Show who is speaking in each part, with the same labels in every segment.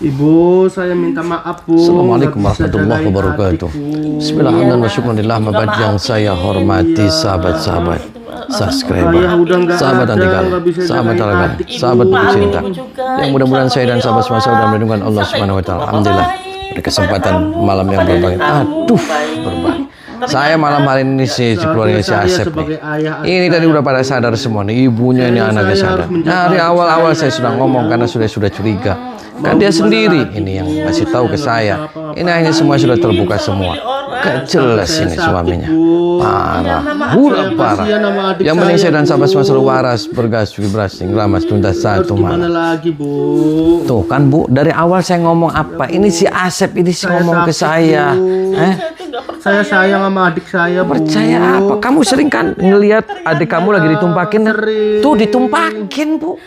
Speaker 1: Ibu, saya minta maaf, Bu.
Speaker 2: Assalamualaikum warahmatullahi wabarakatuh. Bismillahirrahmanirrahim. Bapak yang saya hormati, sahabat-sahabat, subscriber, sahabat antikal, sahabat talaga, sahabat buku cinta. Yang mudah-mudahan saya dan sahabat semua saudara melindungi Allah Subhanahu wa taala. Alhamdulillah. Pada kesempatan malam yang berbahagia. Berbahagia. Saya malam hari ini si keluarga si Asep nih. Ini tadi udah pada sadar semua nih, ibunya ini anaknya sadar. Dari awal-awal saya sudah ngomong karena sudah curiga. Kan dia sendiri ini yang masih tahu ke saya. Ini akhirnya semua sudah terbuka semua. Gak jelas ini suaminya. Parah, parah. Yang penting saya dan sahabat semua selalu waras, bergas, vibrasi, ramas, tuntas satu malam. Tuh kan Bu, dari awal saya ngomong apa? Ini si Asep ini sih ngomong ke saya.
Speaker 1: Saya sayang sama adik saya, Bu.
Speaker 2: Percaya apa? Kamu sering kan ngelihat adik kamu lagi ditumpakin? Tuh ditumpakin, Bu.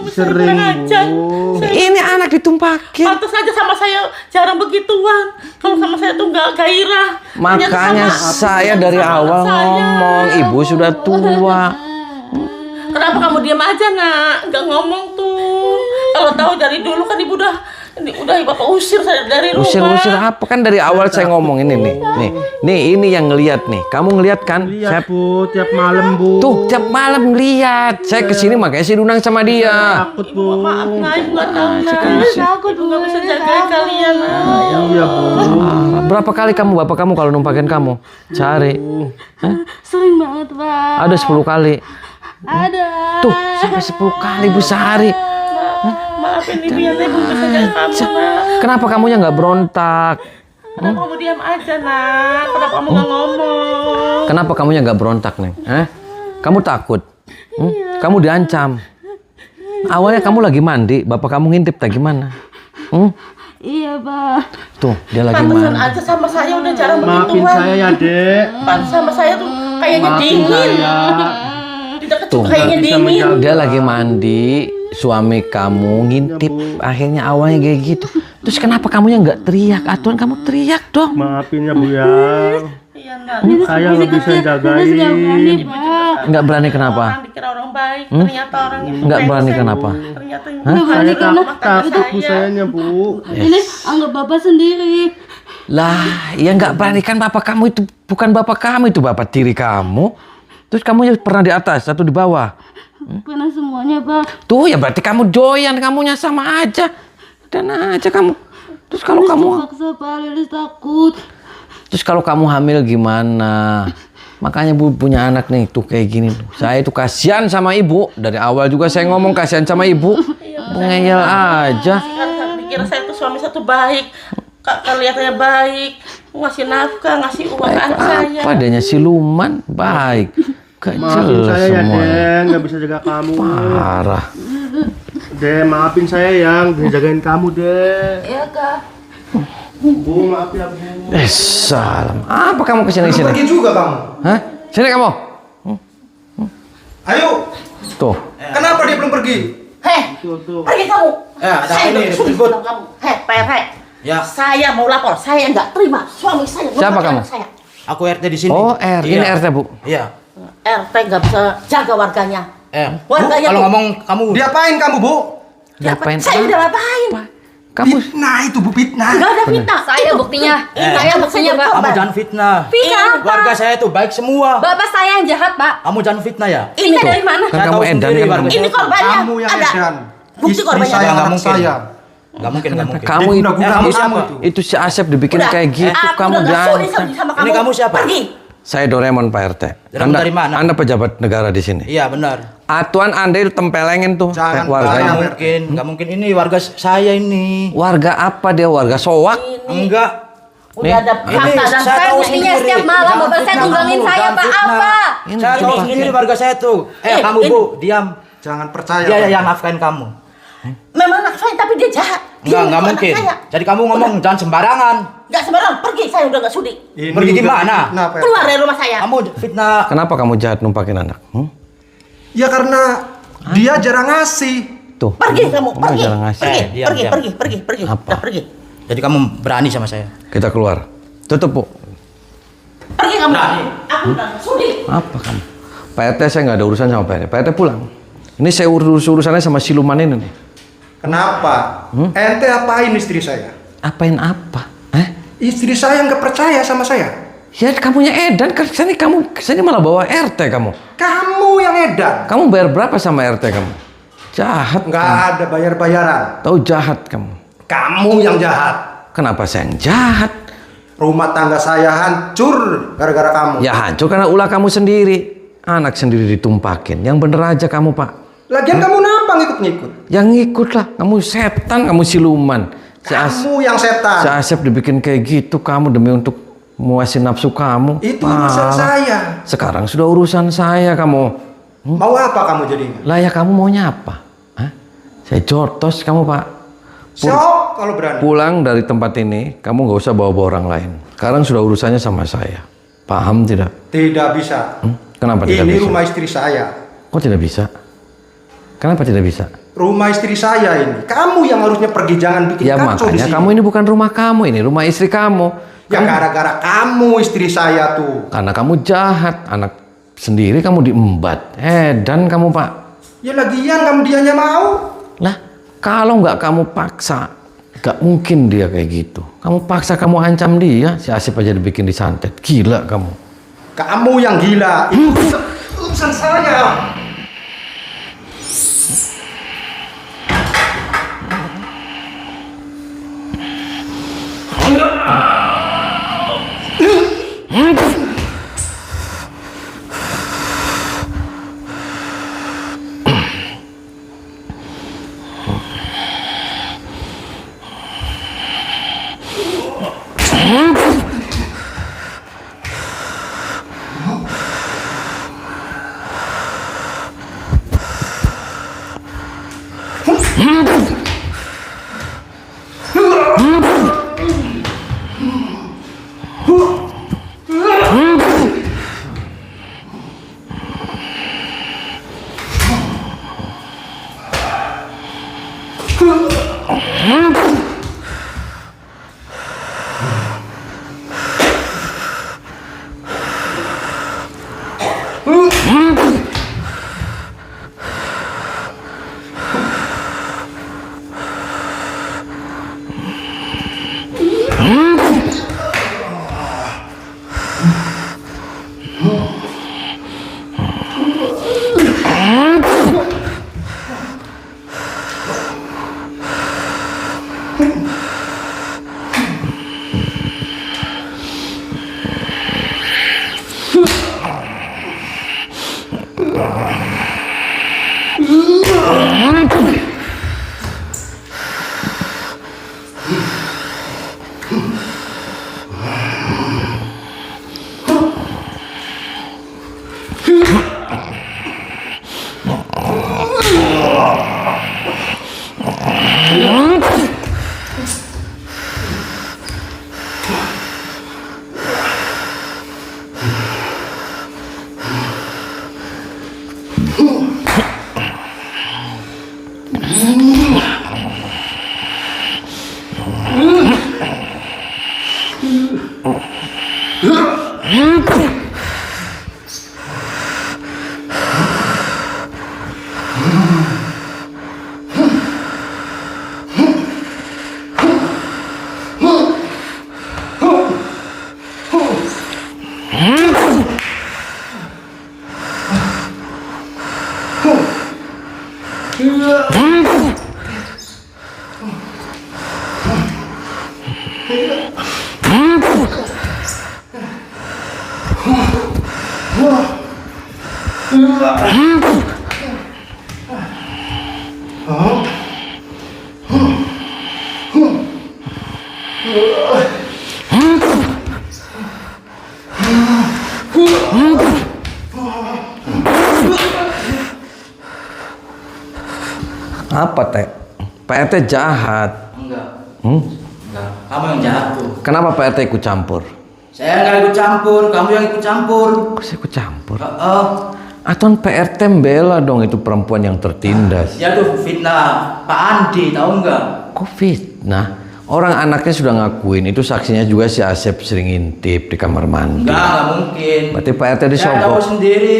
Speaker 1: Sering, Bu.
Speaker 2: Ini anak ditumpakin.
Speaker 3: Pantas aja sama saya jarang begituan. Kalau sama saya tuh nggak gairah.
Speaker 2: Makanya saya dari awal ngomong, ibu sudah tua.
Speaker 3: Kenapa kamu diam aja, Nak? Nggak ngomong tuh. Kalau tahu dari dulu kan ibu udah Bapak usir saya dari rumah.
Speaker 2: Usir apa kan dari awal saya ngomong ini nih. Nih ini yang ngelihat nih. Kamu ngelihat kan?
Speaker 1: Lihat, Bu, tiap malam, Bu.
Speaker 2: Tuh, tiap malam ngelihat. Saya kesini makanya si Dunang sama dia.
Speaker 1: Takut, Bu.
Speaker 3: Maaf, Nak, ibu nggak tahu. Takut, nggak bisa jagain kalian, Nak.
Speaker 1: Iya, Bu.
Speaker 2: Berapa kali bapak kamu kalau numpakin kamu? Cari.
Speaker 3: Sering banget, Pak.
Speaker 2: Ada 10 kali.
Speaker 3: Ada.
Speaker 2: Tuh, sampai 10 kali Bu sehari.
Speaker 3: Maafin ibu ya, ibu bisa jaga kamu, Nak.
Speaker 2: Kenapa kamunya nggak berontak?
Speaker 3: Kenapa kamu diam aja, Nak? Kenapa kamu nggak ngomong?
Speaker 2: Kenapa kamunya nggak berontak, Neng? Kamu takut? Kamu diancam? Awalnya kamu lagi mandi, bapak kamu ngintip tak gimana?
Speaker 3: Iya, Pak.
Speaker 2: Tuh, dia lagi
Speaker 3: Pantesan
Speaker 2: mandi.
Speaker 3: aja sama saya udah jarang
Speaker 1: Maafin
Speaker 3: begituan.
Speaker 1: saya ya, Dek.
Speaker 3: Pantes sama saya tuh kayaknya
Speaker 1: Maafin
Speaker 3: dingin.
Speaker 1: saya.
Speaker 3: Di dekat
Speaker 2: Tuh,
Speaker 3: tuh kayaknya
Speaker 1: bisa
Speaker 3: dingin.
Speaker 1: menjaga.
Speaker 2: Dia lagi mandi, suami kamu ngintip. Akhirnya awalnya kayak gitu. Terus kenapa kamunya nggak teriak? Aturan kamu teriak dong.
Speaker 1: Maafin ya, Bu ya.
Speaker 3: Iya, Nak.
Speaker 1: Saya nggak bisa jagain.
Speaker 2: Nggak berani kenapa?
Speaker 3: Orang dikira orang baik, ternyata orang yang
Speaker 2: Nggak
Speaker 3: baik
Speaker 2: berani
Speaker 3: saya.
Speaker 2: kenapa?
Speaker 3: Ternyata yang
Speaker 1: Saya takut, Bu, sayanya, Bu.
Speaker 4: Ini anggap bapak sendiri.
Speaker 2: Lah, ya nggak berani kan bapak kamu itu bukan bapak kamu, itu bapak tiri kamu. Terus kamu pernah di atas atau di bawah?
Speaker 4: Pernah semuanya, Pak.
Speaker 2: Tuh ya berarti kamu doyan, kamunya sama aja. Dan aja kamu. Terus kalau kamu
Speaker 4: Paksa, Pak. Lilis takut.
Speaker 2: Terus kalau kamu hamil gimana? Makanya Bu punya anak nih tuh kayak gini tuh. Saya itu kasihan sama ibu. Dari awal juga saya ngomong kasihan sama ibu. Ngeyel aja.
Speaker 3: kan dikira saya tuh suami satu baik. Kelihatannya baik, ngasih nafkah, ngasih uang ke anak saya.
Speaker 2: Apa adanya siluman baik. Gak
Speaker 1: Maafin
Speaker 2: jelas
Speaker 1: saya ya,
Speaker 2: semua.
Speaker 1: Dek. Nggak bisa jaga kamu.
Speaker 2: Parah.
Speaker 1: Dek, maafin saya yang bisa jagain kamu, Dek.
Speaker 4: Iya, Kak.
Speaker 1: Bu, maaf ya, Bu.
Speaker 2: Salam. Apa kamu kesini sini?
Speaker 5: Pergi juga kamu.
Speaker 2: Hah? Sini kamu.
Speaker 5: Ayo.
Speaker 2: Tuh.
Speaker 5: Kenapa dia belum pergi?
Speaker 3: Heh,
Speaker 1: Tuh.
Speaker 3: pergi kamu.
Speaker 5: Ya, ada
Speaker 3: Saya
Speaker 5: ini,
Speaker 3: udah suruh
Speaker 5: ribut.
Speaker 3: bilang kamu. Heh, Pak.
Speaker 5: Ya.
Speaker 3: Saya mau lapor. Saya nggak terima suami saya.
Speaker 2: Siapa
Speaker 3: numpahin
Speaker 2: kamu?
Speaker 3: anak Saya.
Speaker 5: Aku RT di sini.
Speaker 2: Oh, ini
Speaker 5: Iya.
Speaker 2: RT, Bu.
Speaker 5: Iya.
Speaker 3: RT nggak bisa jaga warganya.
Speaker 5: Bu,
Speaker 3: Warganya
Speaker 5: kalau
Speaker 3: tuh.
Speaker 5: ngomong kamu. Diapain kamu, Bu?
Speaker 2: Ngapain?
Speaker 3: Saya udah ngapain?
Speaker 2: Kamu
Speaker 5: Fitnah itu, Bu, fitnah.
Speaker 3: Nggak ada fitnah.
Speaker 4: Saya
Speaker 3: Itu.
Speaker 4: buktinya.
Speaker 3: Saya buktinya, Pak.
Speaker 5: Kamu jangan fitnah.
Speaker 4: Fitnah apa?
Speaker 5: Warga saya itu baik semua.
Speaker 4: Bapak saya yang jahat, Pak.
Speaker 5: Kamu jangan fitnah ya.
Speaker 3: Ini dari mana?
Speaker 2: kan
Speaker 5: Saya
Speaker 2: kamu
Speaker 5: tahu
Speaker 2: edan
Speaker 5: sendiri
Speaker 2: kan
Speaker 5: warga
Speaker 2: kamu.
Speaker 3: Ini korbannya.
Speaker 6: Kamu yang
Speaker 3: Ada.
Speaker 6: edan.
Speaker 3: Bukti
Speaker 6: Istri
Speaker 3: korbannya.
Speaker 6: saya,
Speaker 5: Nggak
Speaker 6: anak
Speaker 5: mungkin.
Speaker 6: saya.
Speaker 5: Gak mungkin, gak mungkin.
Speaker 2: Kamu itu,
Speaker 6: Diguna-guna
Speaker 5: kamu
Speaker 6: kamu
Speaker 5: siapa?
Speaker 6: itu.
Speaker 2: itu si Asep dibikin
Speaker 3: Udah.
Speaker 2: kayak gitu,
Speaker 3: Aku
Speaker 2: kamu
Speaker 3: udah nggak sudi
Speaker 2: jangan.
Speaker 3: sama kamu.
Speaker 5: Ini kamu siapa?
Speaker 3: Pergi.
Speaker 2: Saya Doraemon Pak RT.
Speaker 5: Doraemon dari mana?
Speaker 2: Anda pejabat negara di sini.
Speaker 5: Iya, benar.
Speaker 2: Atuan Anda itu tempelengin tuh
Speaker 6: Jangan
Speaker 2: warganya.
Speaker 6: bayar.
Speaker 5: Gak mungkin. Ini warga saya ini.
Speaker 2: Warga apa dia? Warga Sowak?
Speaker 5: Enggak.
Speaker 3: Udah ada
Speaker 5: Ini
Speaker 3: fakta dan
Speaker 5: saya
Speaker 4: Saya
Speaker 5: tahu
Speaker 4: buktinya
Speaker 5: sendiri.
Speaker 4: setiap malam
Speaker 5: Jangan
Speaker 4: bapak saya
Speaker 5: fitnah
Speaker 4: tunggangin
Speaker 5: kamu,
Speaker 4: saya,
Speaker 5: jangan
Speaker 4: Pak.
Speaker 5: fitnah.
Speaker 4: Apa?
Speaker 5: Saya tahu sendiri warga saya tuh. Kamu, Bu, diam.
Speaker 6: Jangan percaya.
Speaker 5: Dia
Speaker 6: Pak.
Speaker 5: yang nafkahin kamu.
Speaker 3: Memang anak saya tapi dia jahat. Dia
Speaker 5: Enggak
Speaker 3: bukan
Speaker 5: mungkin.
Speaker 3: anak saya.
Speaker 5: Jadi kamu ngomong jangan sembarangan.
Speaker 3: Nggak sembarang. Pergi. Saya udah nggak sudi.
Speaker 6: Ini
Speaker 5: Pergi
Speaker 6: udah
Speaker 5: gimana?
Speaker 6: fitnah, Pak.
Speaker 3: Keluar dari rumah saya.
Speaker 5: Kamu fitnah.
Speaker 2: Kenapa kamu jahat numpakin anak?
Speaker 6: Ya karena dia jarang ngasih.
Speaker 2: Tuh.
Speaker 3: Pergi kamu. Pergi.
Speaker 2: jarang ngasih.
Speaker 3: Pergi.
Speaker 5: Diam,
Speaker 3: Pergi.
Speaker 5: diam.
Speaker 3: Pergi.
Speaker 2: Apa?
Speaker 3: Udah pergi.
Speaker 5: Jadi kamu berani sama saya.
Speaker 2: Kita keluar. Tutup, Bu.
Speaker 3: Pergi kamu. Aku udah nggak sudi.
Speaker 2: Apa kamu? Pak RT saya nggak ada urusan sama Pak RT. Pak RT pulang. Ini saya urusannya sama siluman ini nih.
Speaker 6: Kenapa? Ente apain istri saya?
Speaker 2: Apain apa?
Speaker 6: Istri saya nggak percaya sama saya.
Speaker 2: Ya kamunya Edan, kesini malah bawa RT kamu.
Speaker 6: Kamu yang edan.
Speaker 2: Kamu bayar berapa sama RT kamu? Jahat.
Speaker 6: Nggak ada bayar-bayaran.
Speaker 2: Tahu jahat kamu.
Speaker 6: Kamu yang jahat.
Speaker 2: Kenapa saya yang jahat?
Speaker 6: Rumah tangga saya hancur gara-gara kamu.
Speaker 2: Ya hancur karena ulah kamu sendiri. Anak sendiri ditumpakin. Yang bener aja kamu, Pak.
Speaker 6: Lagian kamu kenapa ngikut-ngikut?
Speaker 2: Yang ngikut lah. Kamu setan, kamu siluman.
Speaker 6: Kamu yang
Speaker 2: Si
Speaker 6: setan.
Speaker 2: Asep dibikin kayak gitu kamu demi untuk muasin nafsu kamu.
Speaker 6: Itu urusan saya.
Speaker 2: Sekarang sudah urusan saya kamu.
Speaker 6: Mau apa kamu jadinya?
Speaker 2: Lah ya kamu maunya apa? Hah? Saya jotos kamu, Pak.
Speaker 6: Sok kalau berani.
Speaker 2: Pulang dari tempat ini, kamu nggak usah bawa-bawa orang lain. Sekarang sudah urusannya sama saya. Paham tidak?
Speaker 6: Tidak bisa.
Speaker 2: Kenapa tidak
Speaker 6: Ini
Speaker 2: bisa?
Speaker 6: rumah istri saya.
Speaker 2: Kok tidak bisa? Kenapa tidak bisa?
Speaker 6: Rumah istri saya ini. Kamu yang harusnya pergi, jangan bikin
Speaker 2: Ya
Speaker 6: kacau di
Speaker 2: makanya
Speaker 6: sini.
Speaker 2: kamu ini bukan rumah kamu, ini rumah istri kamu.
Speaker 6: Ya gara-gara kamu istri saya tuh.
Speaker 2: Karena kamu jahat, anak sendiri kamu diembat. Dan kamu, Pak.
Speaker 6: Ya lagian kamu dianya mau.
Speaker 2: Lah, kalau nggak kamu paksa, nggak mungkin dia kayak gitu. Kamu paksa, kamu ancam dia, si Asif aja dibikin disantet. Gila kamu.
Speaker 6: Kamu yang gila. Itu urusan saya.
Speaker 2: Apa, Teh? Pak RT jahat.
Speaker 5: Enggak. Enggak. Kamu yang jahat tuh.
Speaker 2: Kenapa Pak RT ikut campur?
Speaker 5: Saya nggak ikut campur, kamu yang ikut campur.
Speaker 2: Kok saya ikut campur?
Speaker 5: Oh,
Speaker 2: Atau Pak RT bela dong itu perempuan yang tertindas.
Speaker 5: dia tuh fitnah Pak Andi, tahu nggak?
Speaker 2: Kok fitnah? Orang anaknya sudah ngakuin, itu saksinya juga si Asep sering ngintip di kamar mandi.
Speaker 5: Nggak mungkin.
Speaker 2: Berarti Pak RT
Speaker 5: Saya tahu
Speaker 2: disogok.
Speaker 5: sendiri.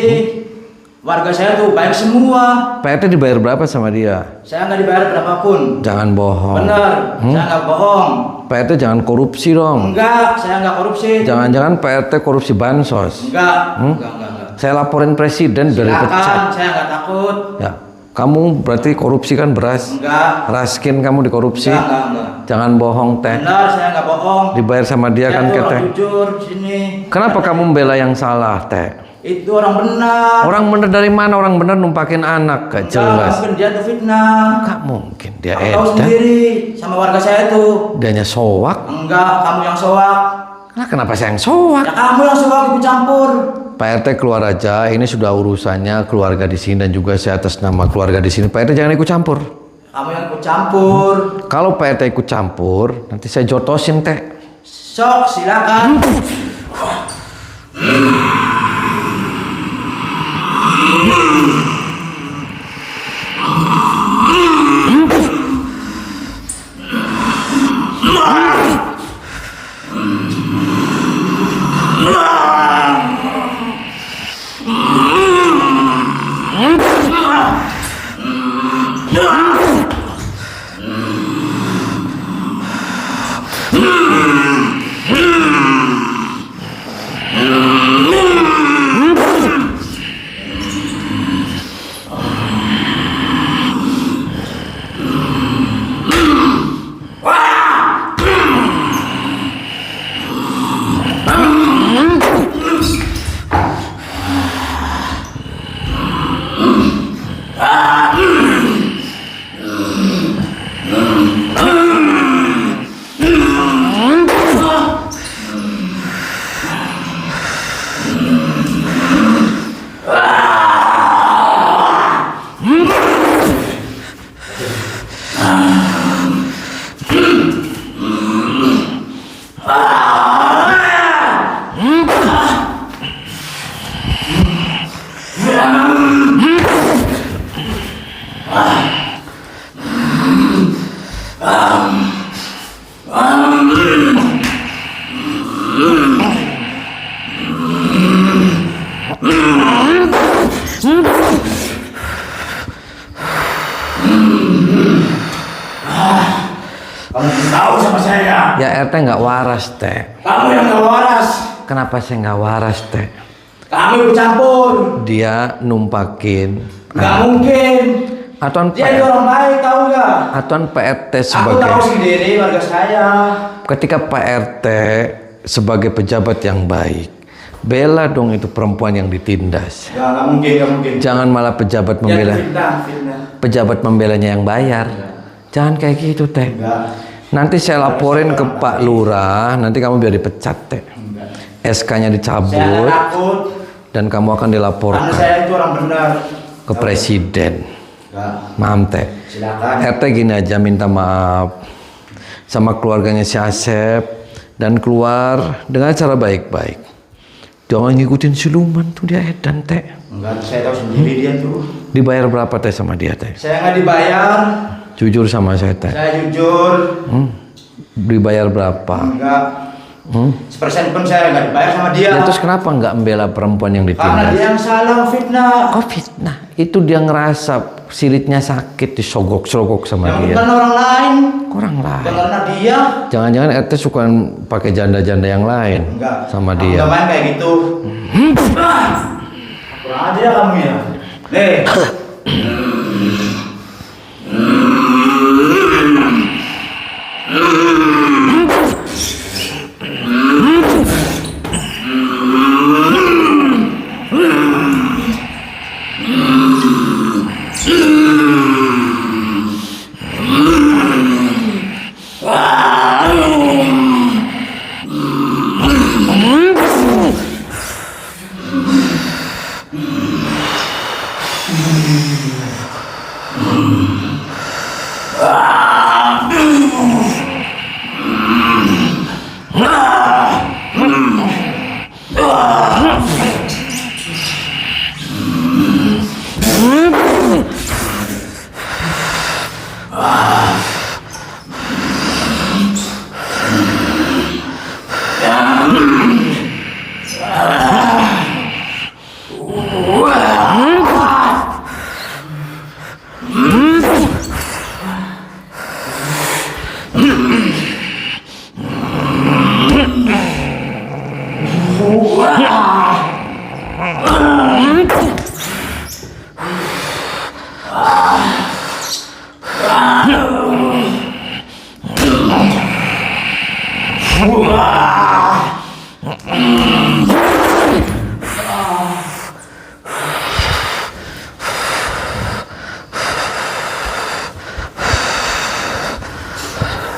Speaker 5: Warga saya tuh baik semua.
Speaker 2: Pak RT dibayar berapa sama dia?
Speaker 5: Saya nggak dibayar berapapun.
Speaker 2: Jangan bohong.
Speaker 5: Benar, saya nggak bohong.
Speaker 2: Pak RT jangan korupsi dong.
Speaker 5: Enggak, saya nggak korupsi.
Speaker 2: Jangan-jangan Pak RT korupsi bansos.
Speaker 5: Enggak.
Speaker 2: Saya laporin presiden biar
Speaker 5: Silakan,
Speaker 2: dipecat.
Speaker 5: saya nggak takut.
Speaker 2: Ya, kamu berarti korupsi kan beras?
Speaker 5: Enggak.
Speaker 2: Raskin kamu dikorupsi?
Speaker 5: Enggak.
Speaker 2: Jangan bohong teh.
Speaker 5: Benar, saya nggak bohong.
Speaker 2: Dibayar sama dia
Speaker 5: Saya
Speaker 2: kan
Speaker 5: tuh
Speaker 2: teh.
Speaker 5: orang jujur di sini.
Speaker 2: Kenapa kamu membela yang salah teh?
Speaker 5: Itu orang benar.
Speaker 2: Orang bener dari mana? Orang bener numpakin anak gak
Speaker 5: Enggak,
Speaker 2: jelas.
Speaker 5: mungkin dia tuh fitnah.
Speaker 2: Gak mungkin dia
Speaker 5: Tahu
Speaker 2: edan.
Speaker 5: sendiri sama warga saya tuh.
Speaker 2: Dianya soak.
Speaker 5: Enggak, kamu yang soak.
Speaker 2: Nah, kenapa saya yang soak?
Speaker 5: Ya kamu yang soak ikut campur.
Speaker 2: Pak RT keluar aja. Ini sudah urusannya keluarga di sini dan juga saya atas nama keluarga di sini. Pak RT jangan ikut campur.
Speaker 5: Kamu yang ikut campur.
Speaker 2: Kalau Pak RT ikut campur, nanti saya jotosin teh.
Speaker 5: Sok, silakan. Kamu tahu sama saya.
Speaker 2: Ya RT nggak waras teh.
Speaker 5: Kamu yang nggak waras.
Speaker 2: Kenapa saya nggak waras teh?
Speaker 5: Kamu ikut campur.
Speaker 2: Dia numpakin.
Speaker 5: Nggak mungkin.
Speaker 2: Atuan
Speaker 5: Dia itu orang baik, tahu nggak?
Speaker 2: Atuan Pak RT
Speaker 5: Aku
Speaker 2: sebagai
Speaker 5: tahu sendiri warga saya.
Speaker 2: ketika Pak RT sebagai pejabat yang baik, bela dong itu perempuan yang ditindas.
Speaker 5: Nggak mungkin, nggak mungkin.
Speaker 2: Jangan malah pejabat membela.
Speaker 5: Fitnah.
Speaker 2: Pejabat membelanya yang bayar. Jangan kayak gitu teh.
Speaker 5: Enggak.
Speaker 2: Nanti saya laporin ke Pak Lurah, nanti kamu biar dipecat teh. SK-nya
Speaker 5: Saya
Speaker 2: dicabut
Speaker 5: nggak takut.
Speaker 2: dan kamu akan
Speaker 5: Karena
Speaker 2: dilaporkan
Speaker 5: saya itu orang benar.
Speaker 2: ke presiden.
Speaker 5: Enggak.
Speaker 2: Maaf teh.
Speaker 5: Silakan.
Speaker 2: RT gini aja minta maaf sama keluarganya si Asep dan keluar dengan cara baik-baik. Jangan ngikutin siluman tuh, dia edan teh.
Speaker 5: Enggak, saya tahu sendiri dia tuh.
Speaker 2: Dibayar berapa teh sama dia teh?
Speaker 5: Saya nggak dibayar.
Speaker 2: Jujur sama saya teh.
Speaker 5: Saya jujur.
Speaker 2: Dibayar berapa?
Speaker 5: Enggak. Sepersen pun saya nggak dibayar sama dia.
Speaker 2: Ya, terus kenapa nggak membela perempuan yang
Speaker 5: Karena
Speaker 2: ditindas?
Speaker 5: dia yang salah fitnah.
Speaker 2: Oh fitnah, itu dia ngerasa silitnya sakit disogok-sogok sama
Speaker 5: Yang
Speaker 2: dia.
Speaker 5: bukan orang lain.
Speaker 2: Kurang lain.
Speaker 5: Karena dia.
Speaker 2: Jangan-jangan RT suka pakai janda-janda yang lain
Speaker 5: Enggak.
Speaker 2: sama
Speaker 5: Aku
Speaker 2: dia.
Speaker 5: nggak main kayak gitu. Kurang aja kamu ya. Nih.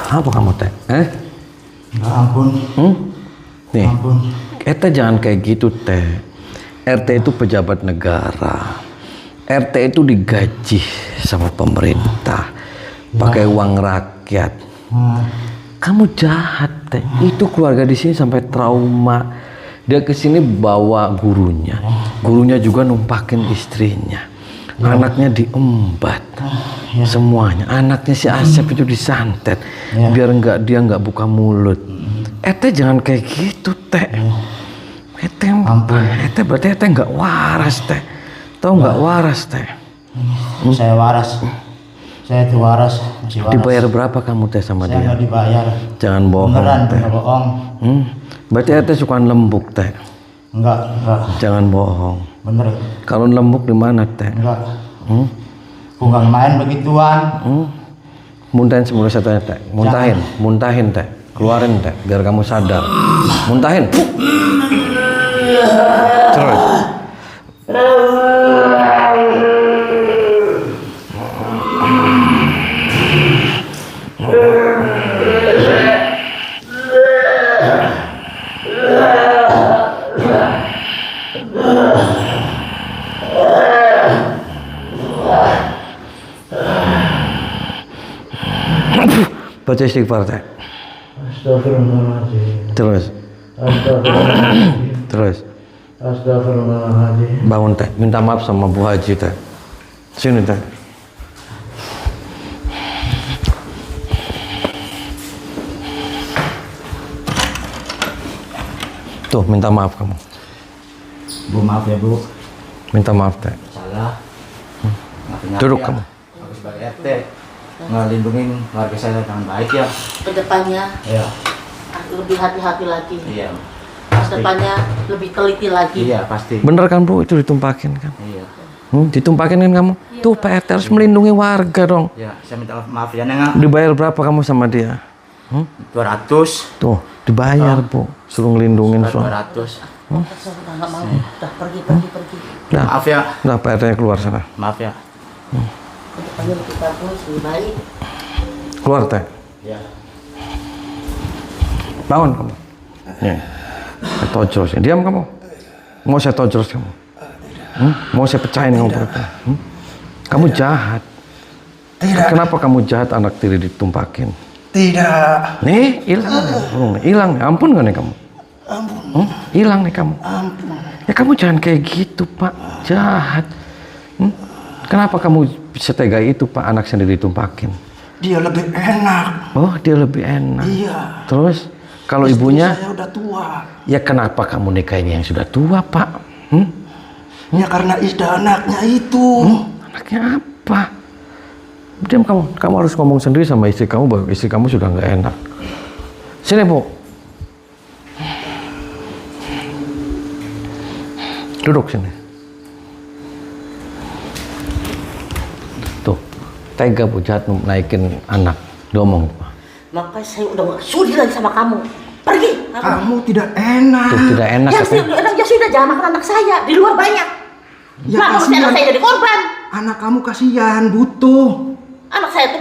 Speaker 2: Apa kamu teh?
Speaker 6: Ampun.
Speaker 2: Nih,
Speaker 6: Ampun.
Speaker 2: Eta jangan kayak gitu teh. RT itu pejabat negara. RT itu digaji sama pemerintah, pakai uang rakyat. Kamu jahat teh. Itu keluarga di sini sampai trauma. Dia kesini bawa gurunya. Gurunya juga numpakin istrinya. Anaknya diembat. Semuanya. Anaknya si Asep itu disantet. Biar dia nggak buka mulut. Ete jangan kayak gitu teh. Ete berarti ete nggak waras teh. Tahu nggak waras teh?
Speaker 6: Saya waras. Saya itu waras, masih waras.
Speaker 2: Dibayar berapa kamu teh sama
Speaker 6: Saya
Speaker 2: dia?
Speaker 6: nggak dibayar.
Speaker 2: Jangan bohong
Speaker 6: Beneran,
Speaker 2: teh.
Speaker 6: nggak bohong.
Speaker 2: Berarti ete suka lembuk teh.
Speaker 6: Enggak.
Speaker 2: Jangan bohong.
Speaker 6: Bener.
Speaker 2: Kalau lembuk di mana teh?
Speaker 6: Enggak. Aku nggak main begituan.
Speaker 2: Muntahin sebelum saya tanya teh. Muntahin teh. Keluarin teh, biar kamu sadar. Muntahin. Terus. Baca istighfar teh.
Speaker 6: Astagfirullahaladzim.
Speaker 2: Terus. Terus.
Speaker 6: Astagfirullahaladzim.
Speaker 2: Bangun teh, minta maaf sama Bu Haji teh. Sini teh. Tuh, minta maaf kamu.
Speaker 6: Bu, maaf ya Bu.
Speaker 2: Minta maaf teh.
Speaker 6: Salah.
Speaker 2: Duduk kamu.
Speaker 6: Aku sebagai RT ngelindungin keluarga saya dengan baik ya.
Speaker 3: Kedepannya
Speaker 6: Iya.
Speaker 3: lebih hati-hati lagi.
Speaker 6: Iya.
Speaker 3: Kedepannya lebih teliti lagi.
Speaker 6: Iya pasti.
Speaker 2: Bener kan Bu, itu ditumpakin kan?
Speaker 6: Iya.
Speaker 2: Ditumpakin kan kamu? Tuh Pak RT harus melindungi warga dong.
Speaker 6: Ya, saya minta maaf ya Neng.
Speaker 2: Dibayar berapa kamu sama dia?
Speaker 6: 200.
Speaker 2: Tuh, dibayar Bu. Suruh ngelindungin soal.
Speaker 6: 200.
Speaker 3: Udah nggak mau. Udah pergi.
Speaker 2: Nah,
Speaker 6: Maaf ya.
Speaker 2: nah Pak RT keluar sana.
Speaker 6: Maaf ya.
Speaker 3: Kedepannya lebih bagus, lebih baik.
Speaker 2: Keluar teh.
Speaker 6: Ya.
Speaker 2: Bangun kamu. Nih. Saya tojos. Diam kamu. Mau saya tojos kamu? Mau saya pecahin kamu perutnya? Kamu jahat.
Speaker 6: Tidak.
Speaker 2: Kenapa kamu jahat anak tiri ditumpakin?
Speaker 6: Tidak.
Speaker 2: Nih, hilang nih. Ampun gak nih kamu? Ampun. Hilang nih kamu.
Speaker 6: Ampun.
Speaker 2: Ya kamu jangan kayak gitu Pak. Jahat. Kenapa kamu bisa tega itu Pak, anak sendiri ditumpakin?
Speaker 6: Dia lebih enak.
Speaker 2: Oh, dia lebih enak.
Speaker 6: Iya.
Speaker 2: Terus kalau ibunya,
Speaker 6: Saya udah tua.
Speaker 2: ya kenapa kamu nikahin yang sudah tua Pak?
Speaker 6: Ya karena istri anaknya itu.
Speaker 2: Anaknya apa? Diam kamu harus ngomong sendiri sama istri kamu bahwa istri kamu sudah nggak enak. Sini Bu. Duduk sini. Tuh, tega Bu jahat naikin anak. Ngomong.
Speaker 3: Makanya saya udah nggak sudi lagi sama kamu. Pergi.
Speaker 6: Kamu tidak enak.
Speaker 2: Tuh, tidak enak katanya.
Speaker 3: Ya sudah, jangan makan anak saya. Di luar banyak.
Speaker 6: Ya,
Speaker 3: Kenapa mesti anak saya jadi korban?
Speaker 6: Anak kamu kasihan, butuh.
Speaker 3: Anak saya tuh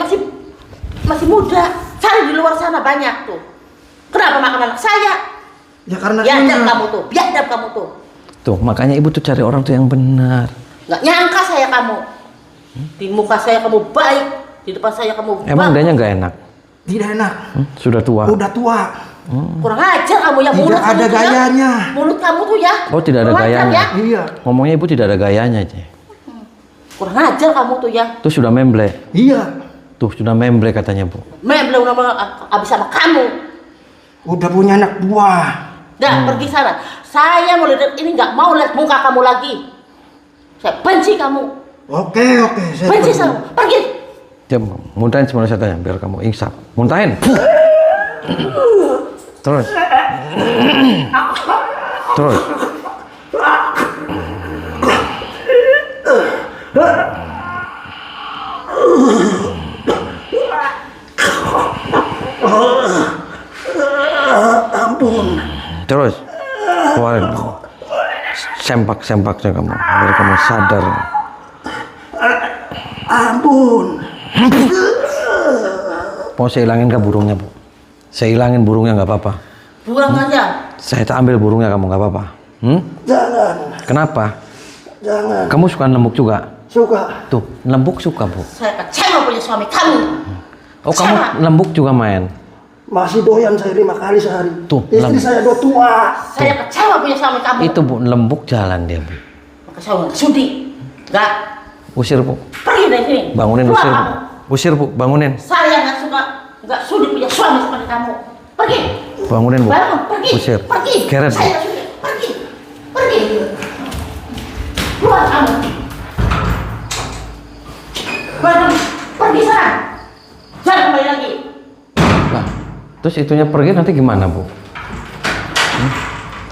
Speaker 3: masih muda. Cari di luar sana banyak tuh. Kenapa makan anak saya?
Speaker 6: Ya karena
Speaker 3: Biadab kamu tuh. Biadab kamu tuh.
Speaker 2: Tuh, makanya ibu tuh cari orang tuh yang benar.
Speaker 3: Nggak nyangka saya kamu. Di muka saya kamu baik. Di depan saya kamu
Speaker 2: Emang
Speaker 3: bagus.
Speaker 2: dianya nggak enak?
Speaker 6: tidak enak.
Speaker 2: Sudah tua.
Speaker 6: Udah tua.
Speaker 3: Kurang ajar kamu ya, mulut
Speaker 6: Tidak
Speaker 3: kamu
Speaker 6: ada
Speaker 3: tuh ya.
Speaker 6: gayanya.
Speaker 3: Mulut kamu tuh ya.
Speaker 2: Oh, tidak ada
Speaker 3: Kurang ajar
Speaker 2: gayanya.
Speaker 3: ya.
Speaker 6: Iya.
Speaker 2: Ngomongnya ibu tidak ada gayanya aja.
Speaker 3: Kurang ajar kamu tuh ya.
Speaker 2: Tuh sudah memble.
Speaker 6: Iya.
Speaker 2: Tuh sudah memble katanya Bu.
Speaker 3: Memble udah abis sama kamu.
Speaker 6: Udah punya anak buah.
Speaker 3: Dah pergi sana. Saya mau lihat ini, nggak mau lihat muka kamu lagi. Saya benci kamu.
Speaker 6: Oke. Saya
Speaker 3: Benci
Speaker 6: pergi.
Speaker 3: kamu. Pergi.
Speaker 2: Diam, muntahin semua saya tanya biar kamu insaf. Muntahin. Terus. Terus.
Speaker 6: Ampun.
Speaker 2: Terus. Keluarin. Sempak-sempaknya kamu biar kamu sadar.
Speaker 6: Ampun.
Speaker 2: Mau saya hilangin ke burungnya, Bu? Saya hilangin burungnya nggak apa-apa.
Speaker 3: Pulang aja.
Speaker 2: Saya tak ambil burungnya, kamu nggak apa-apa.
Speaker 6: Jangan.
Speaker 2: Kenapa?
Speaker 6: Jangan.
Speaker 2: Kamu suka lembuk juga?
Speaker 6: Suka.
Speaker 2: Tuh, lembuk suka, Bu.
Speaker 3: Saya kecewa punya suami kamu.
Speaker 2: Oh, kamu lembuk juga main?
Speaker 6: Masih doyan saya 5 kali sehari.
Speaker 2: Tuh,
Speaker 6: Istri saya udah tua.
Speaker 3: Saya kecewa punya suami kamu.
Speaker 2: Itu, Bu, lembuk jalan dia, Bu.
Speaker 3: Maka saya nggak sudi. Nggak.
Speaker 2: Usir, Bu.
Speaker 3: Pergi dari sini.
Speaker 2: Bangunin,
Speaker 3: Keluar
Speaker 2: usir, Bu.
Speaker 3: kamu.
Speaker 2: Usir, Bu, bangunin.
Speaker 3: Saya nggak suka, nggak sudi punya suami seperti kamu. Pergi.
Speaker 2: Bangunin, Bu.
Speaker 3: Bangun, pergi.
Speaker 2: Usir.
Speaker 3: Pergi.
Speaker 2: Keret, Bu.
Speaker 3: Saya nggak sudi. Pergi. Pergi. Keluar kamu. Bangun. Pergi sana. Jangan kembali lagi.
Speaker 2: Lah, terus itunya pergi nanti gimana, Bu?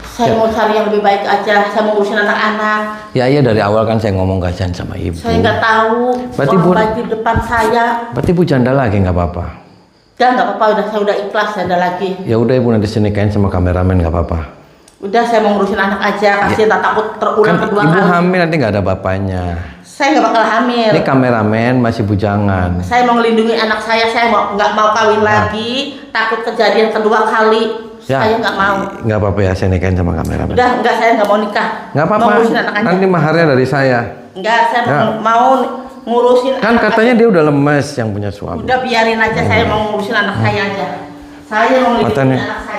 Speaker 3: Saya mau cari yang lebih baik aja. Saya mau ngurusin anak-anak.
Speaker 2: Ya, iya dari awal kan saya ngomong kasihan sama Ibu.
Speaker 3: Saya nggak tahu.
Speaker 2: Berarti,
Speaker 3: orang
Speaker 2: Bu-
Speaker 3: baik di depan saya.
Speaker 2: Berarti Bu janda lagi nggak apa-apa?
Speaker 3: Dan nggak apa-apa. Saya udah ikhlas. Saya udah lagi.
Speaker 2: Ya udah Ibu nanti nikahin sama kameramen nggak apa-apa.
Speaker 3: Udah saya mau ngurusin anak aja. Kasihan tak takut terulang
Speaker 2: Kan
Speaker 3: kedua
Speaker 2: Ibu
Speaker 3: kali.
Speaker 2: hamil nanti nggak ada bapaknya.
Speaker 3: Saya nggak bakal hamil.
Speaker 2: Ini kameramen masih bujangan.
Speaker 3: Saya mau ngelindungi anak saya nggak mau kawin lagi, takut kejadian kedua kali.
Speaker 2: Ya,
Speaker 3: Saya nggak mau.
Speaker 2: Nggak apa-apa ya saya nikahin sama kameramen.
Speaker 3: Udah, enggak, saya nggak mau nikah.
Speaker 2: Nggak
Speaker 3: Mau
Speaker 2: apa-apa.
Speaker 3: ngurusin anak aja.
Speaker 2: Nanti maharnya dari saya.
Speaker 3: Enggak, saya
Speaker 2: Ya.
Speaker 3: mau ngurusin
Speaker 2: Kan
Speaker 3: anak
Speaker 2: katanya
Speaker 3: aja.
Speaker 2: dia udah lemes yang punya suami.
Speaker 3: Udah biarin aja, saya mau ngurusin anak saya aja. Saya mau ngelindungi
Speaker 2: Matanya.
Speaker 3: anak saya.